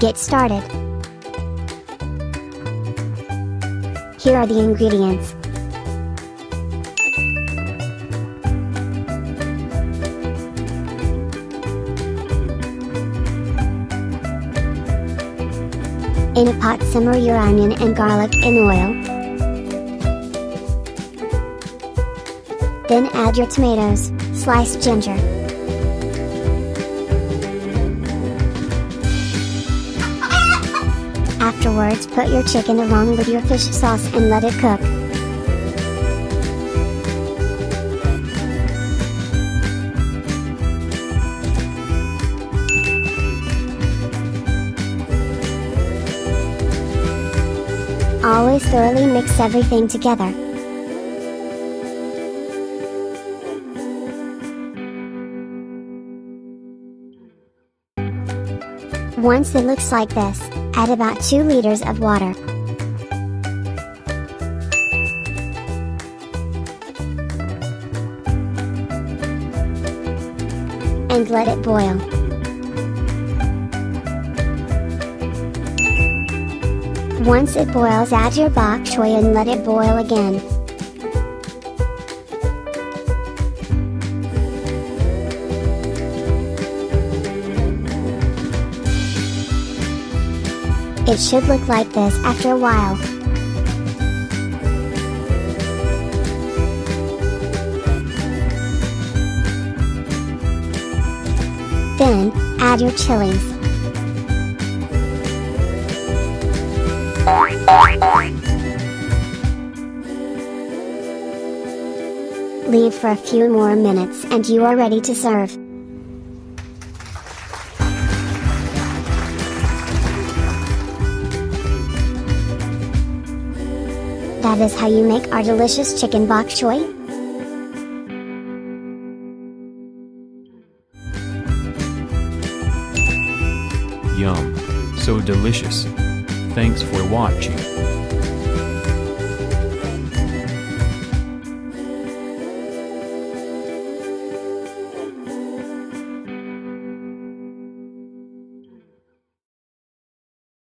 get started. Here are the ingredients. In a pot, simmer your onion and garlic in oil. Then add your tomatoes, sliced ginger. Afterwards, put your chicken along with your fish sauce and let it cook. Always thoroughly mix everything together. Once it looks like this, add about 2 liters of water. And let it boil. Once it boils, add your bok choy and let it boil again. It should look like this after a while. Then, add your chilies. Leave for a few more minutes and you are ready to serve. That is how you make our delicious chicken bok choy. Yum! So delicious! Thanks for watching.